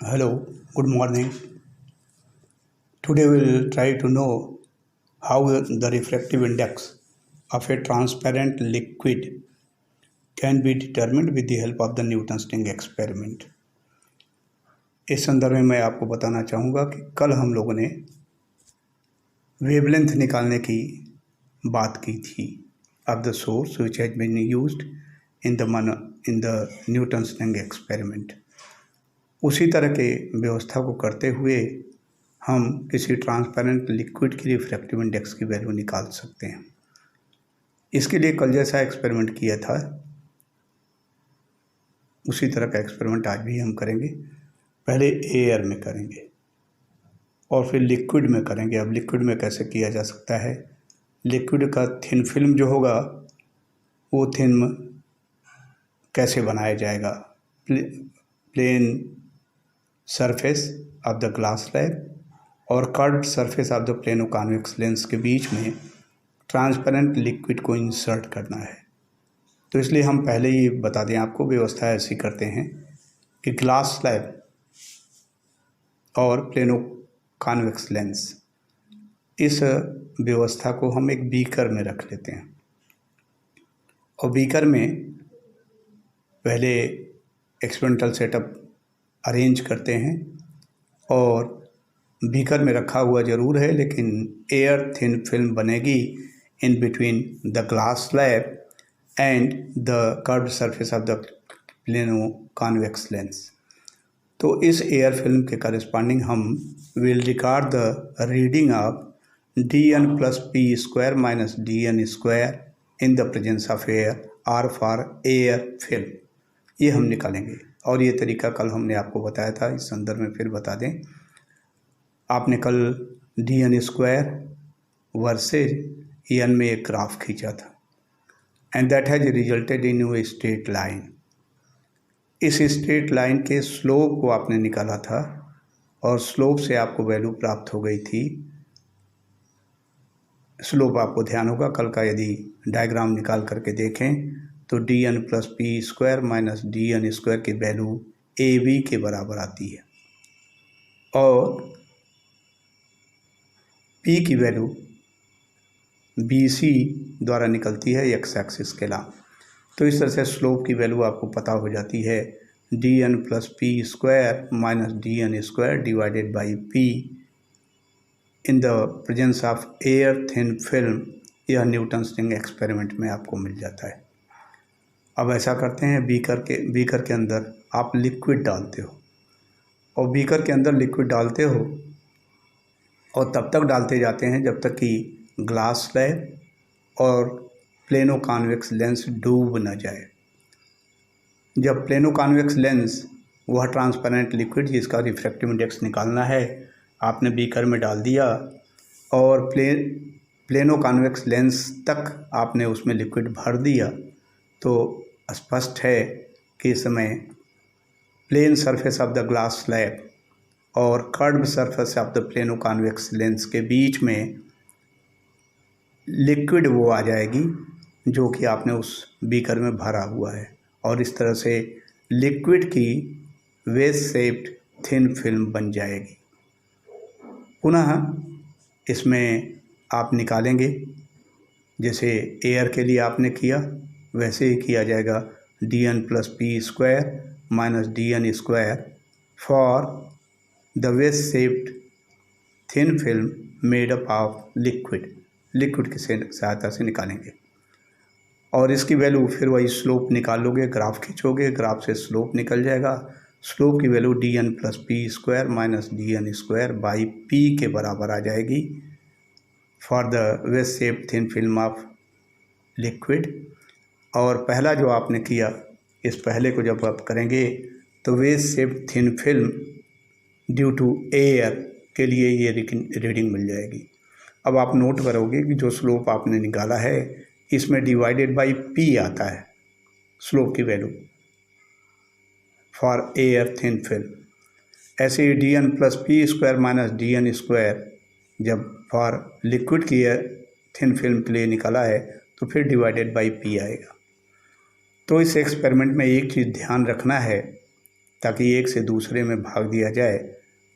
Hello, good morning. Today we will try to know how the refractive index of a transparent liquid can be determined with the help of the Newton's ring experiment. इस संदर्भ में मैं आपको बताना चाहूँगा कि कल हम लोगों ने वेवलेंथ निकालने की बात की थी of the source which has been used in the Newton's ring experiment. उसी तरह के व्यवस्था को करते हुए हम किसी ट्रांसपेरेंट लिक्विड की रिफ्रैक्टिव इंडेक्स की वैल्यू निकाल सकते हैं। इसके लिए कल जैसा एक्सपेरिमेंट किया था उसी तरह का एक्सपेरिमेंट आज भी हम करेंगे। पहले एयर में करेंगे और फिर लिक्विड में करेंगे। अब लिक्विड में कैसे किया जा सकता है, लिक्विड का थिन फिल्म जो होगा वो थिन कैसे बनाया जाएगा। Plane surface of the glass slab और curved surface of the plano convex lens के बीच में ट्रांसपेरेंट लिक्विड को इंसर्ट करना है। तो इसलिए हम पहले ही बता दें आपको, व्यवस्था ऐसी करते हैं कि ग्लास स्लैब और प्लेनो कॉन्वेक्स लेंस, इस व्यवस्था को हम एक बीकर में रख लेते हैं और बीकर में पहले एक्सपेरिमेंटल सेटअप अरेंज करते हैं और बीकर में रखा हुआ ज़रूर है, लेकिन एयर थिन फिल्म बनेगी in between the glass slab and the curved surface of the plano convex lens. तो इस एयर फिल्म के करस्पॉन्डिंग हम will record the reading of dn plus p square minus dn square in the presence of air or for air film, ये हम निकालेंगे। और ये तरीका कल हमने आपको बताया था, इस संदर्भ में फिर बता दें। आपने कल dn स्क्वायर वर्सेज एन में एक ग्राफ खींचा था and that has resulted in a straight line. इस स्ट्रेट लाइन के स्लोप को आपने निकाला था और स्लोप से आपको वैल्यू प्राप्त हो गई थी। स्लोप आपको ध्यान होगा, कल का यदि डायग्राम निकाल करके देखें तो dn plus P square minus dn square की वैल्यू AB के बराबर आती है और P की वैल्यू BC द्वारा निकलती है x एक्सिस के अलावा। तो इस तरह से स्लोप की वैल्यू आपको पता हो जाती है dn plus P square minus dn square divided by P in the presence of air thin film. यह न्यूटन्स रिंग एक्सपेरिमेंट में आपको मिल जाता है। अब ऐसा करते हैं, बीकर के अंदर आप लिक्विड डालते हो और बीकर के अंदर लिक्विड डालते हो और तब तक डालते जाते हैं जब तक कि ग्लास स्लैब और प्लेनो कॉन्वेक्स लेंस डूब न जाए। जब प्लेनो कॉन्वेक्स लेंस, वह ट्रांसपेरेंट लिक्विड जिसका रिफ्रैक्टिव इंडेक्स निकालना है, आपने बीकर में डाल दिया और प्लेनो कॉन्वेक्स लेंस तक आपने उसमें लिक्विड भर दिया, तो स्पष्ट है कि इस समय plane surface of the glass slab और curved surface of the plano convex lens के बीच में लिक्विड वो आ जाएगी जो कि आपने उस बीकर में भरा हुआ है और इस तरह से लिक्विड की वेज शेप्ड थिन फिल्म बन जाएगी। पुनः इसमें आप निकालेंगे, जैसे एयर के लिए आपने किया वैसे ही किया जाएगा dn plus P square minus dn square for the wedge shaped thin film made up of liquid की सहायता से निकालेंगे और इसकी वैल्यू फिर वही स्लोप निकालोगे, ग्राफ खींचोगे, ग्राफ से स्लोप निकल जाएगा। स्लोप की value dn plus P square minus dn square by p के बराबर आ जाएगी for the ways shape thin film of liquid. और पहला जो आपने किया, इस पहले को जब आप करेंगे तो wedge shape thin film due to air के लिए ये रीडिंग मिल जाएगी। अब आप नोट करोगे कि जो स्लोप आपने निकाला है इसमें डिवाइडेड बाई p आता है स्लोप की value for air thin film. ऐसे ही dn plus P square minus dn square जब फॉर लिक्विड की थिन फिल्म के लिए निकाला है तो फिर डिवाइडेड बाई p आएगा। तो इस एक्सपेरिमेंट में एक चीज़ ध्यान रखना है ताकि एक से दूसरे में भाग दिया जाए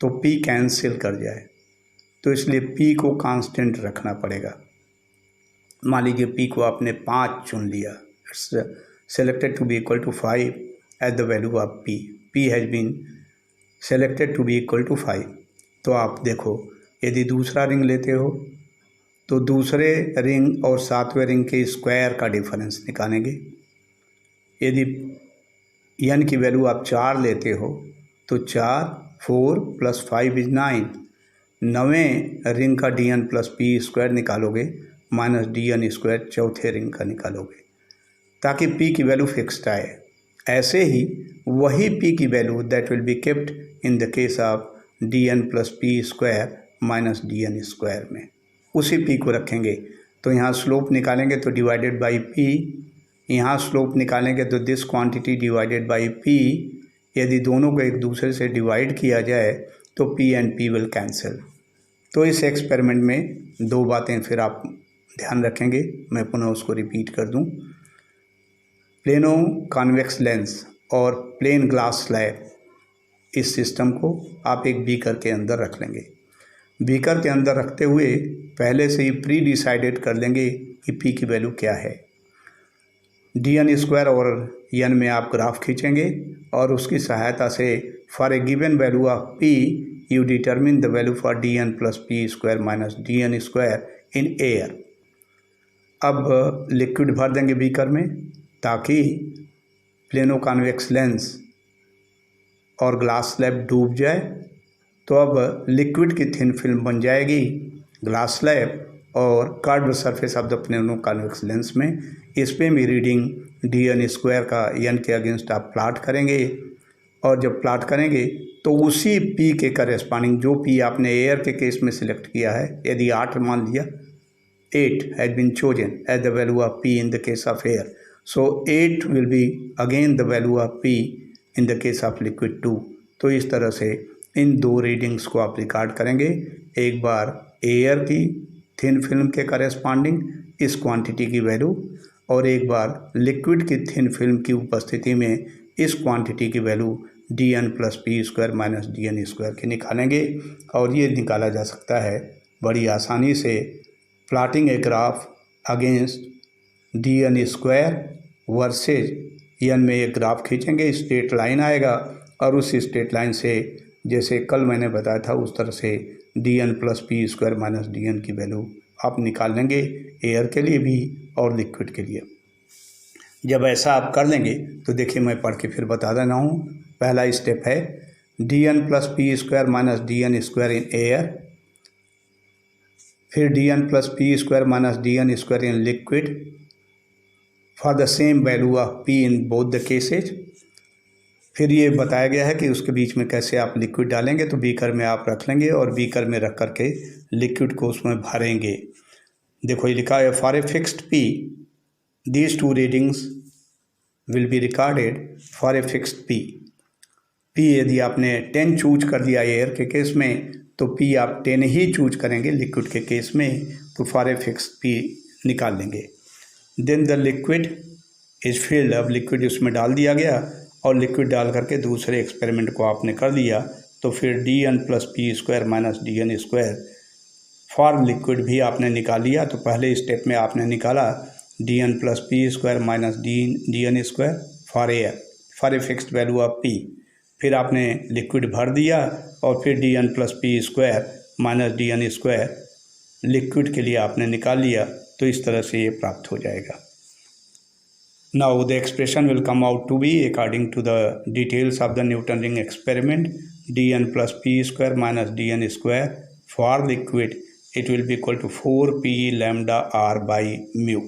तो P कैंसिल कर जाए। तो इसलिए P को कांस्टेंट रखना पड़ेगा। मान लीजिए P को आपने 5 चुन लिया, it's selected to be equal to 5 at the value of P। P has been selected to be equal to 5। तो आप देखो, यदि दूसरा रिंग लेते हो तो दूसरे रिंग और सातवें रिंग के स्क्वायर का डिफरेंस निकालेंगे। यदि n की वैल्यू आप 4 लेते हो तो 4 4 + 5 = 9। 9वें रिंग का dn + p स्क्वायर निकालोगे माइनस dn² चौथे रिंग का निकालोगे, ताकि p की वैल्यू फिक्स्ड आए। ऐसे ही वही p की value that will be kept in the case of dn + p square minus dn² में, उसी p को रखेंगे। तो यहाँ स्लोप निकालेंगे तो डिवाइडेड बाई p, यहाँ स्लोप निकालेंगे तो this quantity divided by p। यदि दोनों को एक दूसरे से डिवाइड किया जाए तो p and p will cancel. तो इस एक्सपेरिमेंट में दो बातें फिर आप ध्यान रखेंगे, मैं पुनः उसको रिपीट कर दूं। प्लेनो कॉन्वेक्स लेंस और प्लेन ग्लास स्लैब, इस सिस्टम को आप एक बीकर के अंदर रख लेंगे। बीकर के अंदर रखते हुए पहले से ही प्री डिसाइडेड कर लेंगे कि p की वैल्यू क्या है। dn² और n में आप ग्राफ खींचेंगे और उसकी सहायता से for a given value of p you determine the value for dn + p square minus dn² in air. अब लिक्विड भर देंगे बीकर में ताकि प्लेनो कॉन्वेक्स लेंस और ग्लास स्लैब डूब जाए। तो अब लिक्विड की थिन फिल्म बन जाएगी ग्लास स्लैब और curved surface of the plano convex lens में। इस पे भी रीडिंग dn² का n के अगेंस्ट आप प्लाट करेंगे, और जब प्लाट करेंगे तो उसी p के करेस्पॉन्डिंग जो p आपने एयर के केस में सिलेक्ट किया है, यदि 8 मान लिया, 8 has been chosen as the value of p in the case of air, so 8 will be again the value of p in the case of liquid 2। तो इस तरह से इन दो रीडिंग्स को आप रिकॉर्ड करेंगे, एक बार एयर की थिन फिल्म के करेस्पॉन्डिंग इस क्वांटिटी की वैल्यू, और एक बार लिक्विड की थिन फिल्म की उपस्थिति में इस क्वांटिटी की value dn + p square minus dn² की निकालेंगे। और ये निकाला जा सकता है बड़ी आसानी से। Plotting a graph against dn² versus n में एक ग्राफ खींचेंगे, स्ट्रेट लाइन आएगा और उस स्ट्रेट लाइन से जैसे कल मैंने बताया था उस तरह से dn + p square minus dn की वैल्यू आप निकाल लेंगे, एयर के लिए भी और लिक्विड के लिए। जब ऐसा आप कर लेंगे तो देखिए मैं पढ़ के फिर बता देना हूँ। पहला स्टेप है dn + p square minus dn² in air, फिर dn + p square minus dn² in liquid for the same value of p in both the cases. फिर ये बताया गया है कि उसके बीच में कैसे आप लिक्विड डालेंगे, तो बीकर में आप रख लेंगे और बीकर में रख करके लिक्विड को उसमें भरेंगे। देखो ये लिखा है for a fixed p these two readings will be recorded for a fixed p यदि आपने 10 चूज कर दिया एयर के केस में तो p आप 10 ही चूज करेंगे लिक्विड के केस में, तो फॉर ए फिक्स्ड p निकाल लेंगे। Then the liquid is filled, अब लिक्विड उसमें डाल दिया गया और लिक्विड डाल करके दूसरे एक्सपेरिमेंट को आपने कर लिया, तो फिर dn + p square minus dn² for liquid भी आपने निकाल लिया। तो पहले स्टेप में आपने निकाला dn + p square minus dn² for air for a fixed value of p, फिर आपने लिक्विड भर दिया और फिर dn + p square minus dn² liquid के लिए आपने निकाल लिया। तो इस तरह से ये प्राप्त हो जाएगा। Now the expression will come out to be according to the details of the Newton ring experiment, dn + p square minus dn² for liquid, it will be equal to 4p lambda r by mu,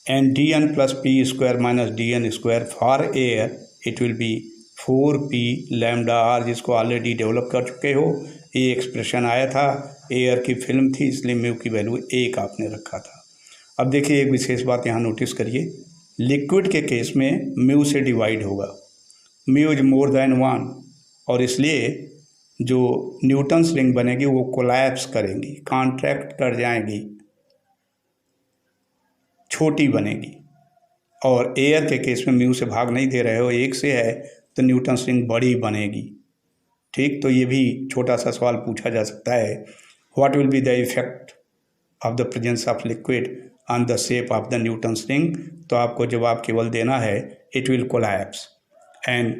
and dn + p square minus dn² for air, it will be 4p lambda r, जिसको already develop कर चुके हो। ये expression आया था, air की film थी इसलिए म्यू की वैल्यू 1 आपने रखा था। अब देखिए एक विशेष बात यहाँ नोटिस करिए, लिक्विड के केस में म्यू से डिवाइड होगा, म्यू इज मोर देन 1, और इसलिए जो न्यूटन्स रिंग बनेगी वो कोलैप्स करेंगी, कॉन्ट्रैक्ट कर जाएंगी, छोटी बनेगी, और एयर के केस में म्यू से भाग नहीं दे रहे हो, एक से है तो न्यूटन्स रिंग बड़ी बनेगी। ठीक, तो ये भी छोटा सा सवाल पूछा जा सकता है, what will be the effect of the presence of liquid on the shape of the Newton's ring. तो आपको जवाब केवल देना है it will collapse and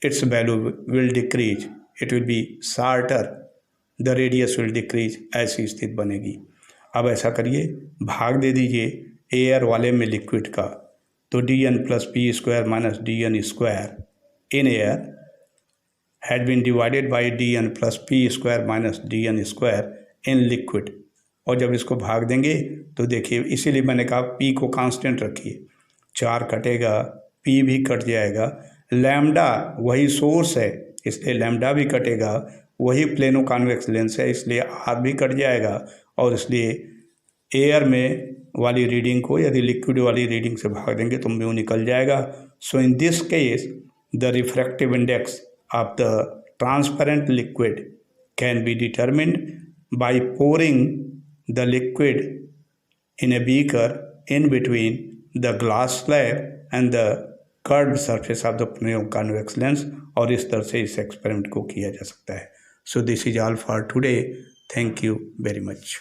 its value will decrease, it will be shorter, the radius will decrease, ऐसी स्थिति बनेगी। अब ऐसा करिए, भाग दे दीजिए एयर वाले में लिक्विड का, तो dn plus P square minus dn square in air had been divided by dn plus P square minus dn square in liquid. और जब इसको भाग देंगे तो देखिए, इसीलिए मैंने कहा p को कांस्टेंट रखिए, 4 कटेगा, p भी कट जाएगा, लैम्डा वही सोर्स है इसलिए लैम्डा भी कटेगा, वही प्लेनो कॉन्वेक्स लेंस है इसलिए r भी कट जाएगा, और इसलिए एयर में वाली रीडिंग को यदि लिक्विड वाली रीडिंग से भाग देंगे तो म्यू निकल जाएगा। So in this case the refractive index of the transparent liquid can be determined by pouring the liquid in a beaker in between the glass slab and the curved surface of the convex lens, और इस तरह से इस experiment को किया जा सकता है। So this is all for today, thank you very much.